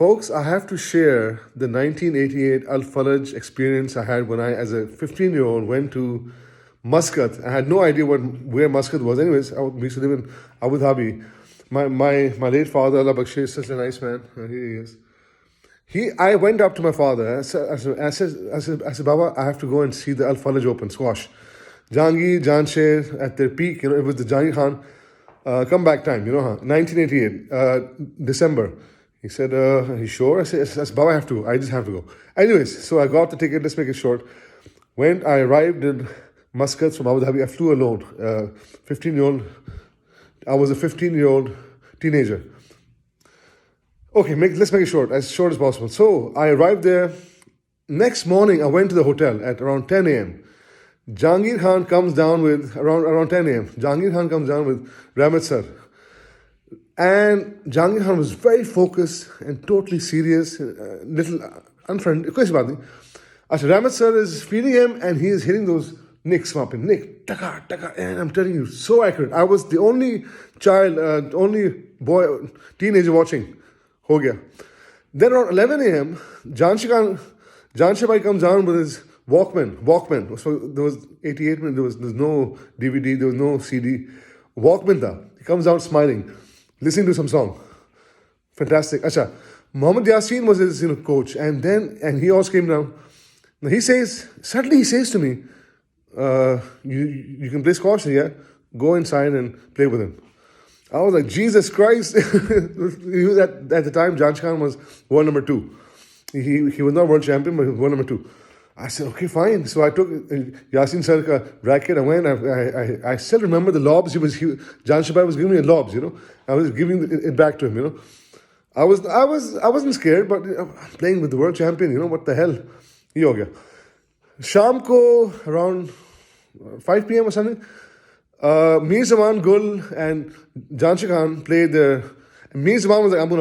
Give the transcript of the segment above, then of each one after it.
Folks, I have to share the 1988 Al-Falaj experience I had when I, as a 15-year-old, went to Muscat. I had no idea where Muscat was. Anyways, I used to live in Abu Dhabi. My late father, Allah Bakshe, is such a nice man. Here he is. I went up to my father. I said, Baba, I have to go and see the Al-Falaj Open squash. Jahangir, Jansher at their peak, it was the Jahangir Khan comeback time, 1988, December. He said, are you sure? I said, Baba, I have to go. I just have to go. Anyways, so I got the ticket. Let's make it short. I arrived in Muscat from Abu Dhabi. I flew alone. 15-year-old. I was a 15-year-old teenager. Okay, let's make it short as possible. So I arrived there. Next morning, I went to the hotel at around 10 a.m. Jahangir Khan comes down with, around 10 a.m., Jahangir Khan comes down with Rahmat sir. And Jahangir Khan was very focused and totally serious, little unfriendly. Koई सी बात नहीं. Rahmat sir is feeding him and he is hitting those nicks up in nick, taka, taka, and I'm telling you, so accurate. I was the only child, only boy, teenager watching. Ho gaya. Then around 11 a.m., Jansher Bhai comes down with his Walkman. So there was 88 minutes, there was no DVD, there was no CD. Walkman tha. He comes down smiling, listening to some song. Fantastic. Acha. Mohammad Yasin was his coach, and he also came down. Now suddenly he says to me, you can play squash here, go inside and play with him. I was like, Jesus Christ. He was at the time, Jansher Khan was world number 2. He was not world champion, but he was world number 2. I said, okay, fine. So I took Yasin sir ka racket. I went. I still remember the lobs. Jansher Bhai was giving me lobs. I was giving it back to him. I wasn't scared, but I'm playing with the world champion. What the hell? Ye ho gaya. Sham ko around 5 p.m. or something. Mir Zaman Gul and Jansher Khan played there. Mir Zaman was like, I'm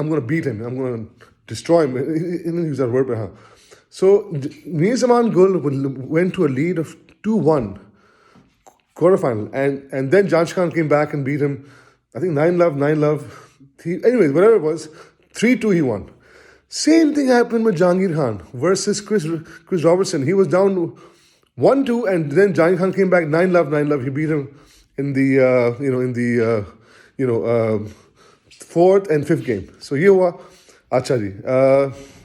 gonna beat him. I'm gonna destroy him. He didn't use that word, but So Mir Zaman Gul went to a lead of 2-1 quarterfinal, and then Jansher Khan came back and beat him. I think 9-love. Anyways, whatever it was, 3-2 he won. Same thing happened with Jahangir Khan versus Chris Robertson. He was down 1-2, and then Jahangir Khan came back 9-love. He beat him in the fourth and fifth game. So ye hua, acha ji.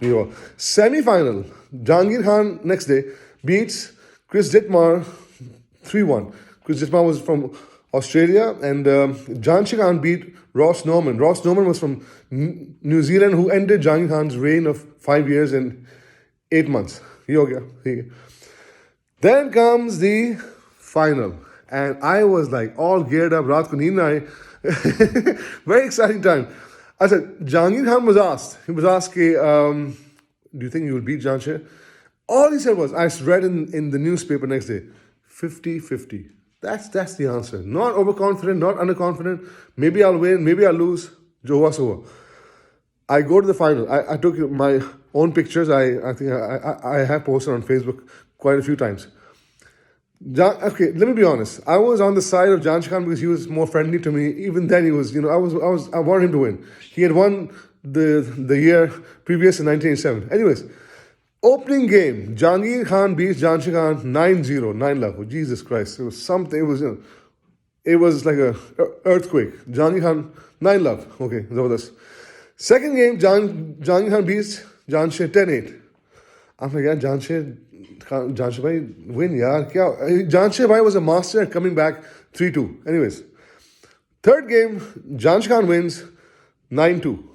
Ye hua. Semi-final. Jahangir Khan next day beats Chris Dittmar 3-1. Chris Dittmar was from Australia, and Jansher Khan beat Ross Norman. Ross Norman was from New Zealand, who ended Jahangir Khan's reign of 5 years and 8 months. Ye ho gaya. Then comes the final, and I was like all geared up. Raat ko neend na aaye. Very exciting time. I said, Jahangir Khan was asked. He was asked, do you think you will beat Jansher? All he said was, I read in the newspaper next day, 50-50. That's the answer. Not overconfident, not underconfident. Maybe I'll win, maybe I'll lose. Jo hua so hua. I go to the final. I took my own pictures. I think I have posted on Facebook quite a few times. Okay, let me be honest. I was on the side of Jansher Khan because he was more friendly to me. Even then, he was, I wanted him to win. He had won the year previous in 1987. Anyways, opening game, Jahangir Khan beats Jansher Khan 9-0, 9-love. Oh, Jesus Christ. It was something, it was like a earthquake. Jahangir Khan, 9-love. Okay, zabardast. Second game, Jahangir Khan beats Jansher 10-8. I'm like, yeah, Jansher Bhai win, yaar. Jansher Bhai was a master at coming back 3-2. Anyways, third game, Jansher Khan wins 9-2.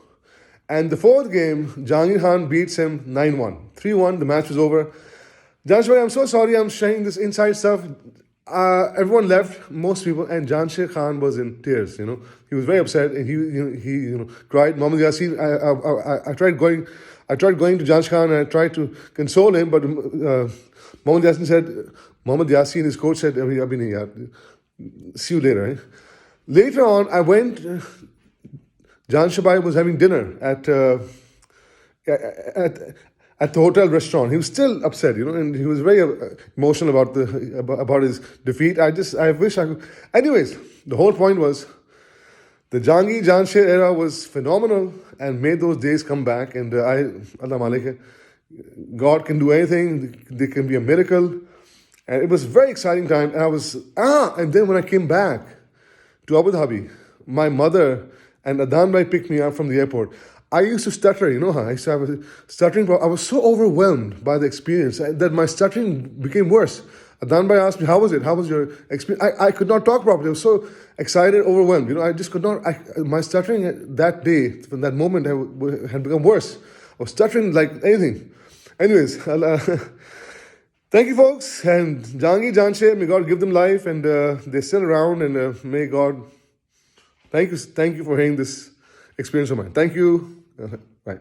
And the fourth game, Jahangir Khan beats him 9-1. 3-1, the match was over. Jansher Bhai, I'm so sorry I'm sharing this inside stuff. Everyone left, most people, and Jansher Khan was in tears, He was very upset, and he cried. Mohammad Yasin, I tried going to Jansher Khan and I tried to console him, but Mohammad Yasin, his coach said, Abhi nahi yaar. See you later. Eh? Later on, I went, Jansher Bhai was having dinner at the hotel restaurant. He was still upset, and he was very emotional about his defeat. I wish I could. Anyways, the whole point was The Jangi Jansher era was phenomenal and made those days come back. And Allah Malik, God can do anything. There can be a miracle. And it was a very exciting time. And then when I came back to Abu Dhabi, my mother and Adan Bhai picked me up from the airport. I used to stutter, you know how I used to have a stuttering problem. I was so overwhelmed by the experience that my stuttering became worse. Adan Bhai asked me, how was it? How was your experience? I could not talk properly. I was so excited, overwhelmed. You know, I just could not, my stuttering that day, from that moment, had become worse. I was stuttering like anything. Anyways, thank you, folks. And Jangi Janshe, may God give them life. And they're still around. And may God, thank you for hearing this experience of mine. Thank you. Bye.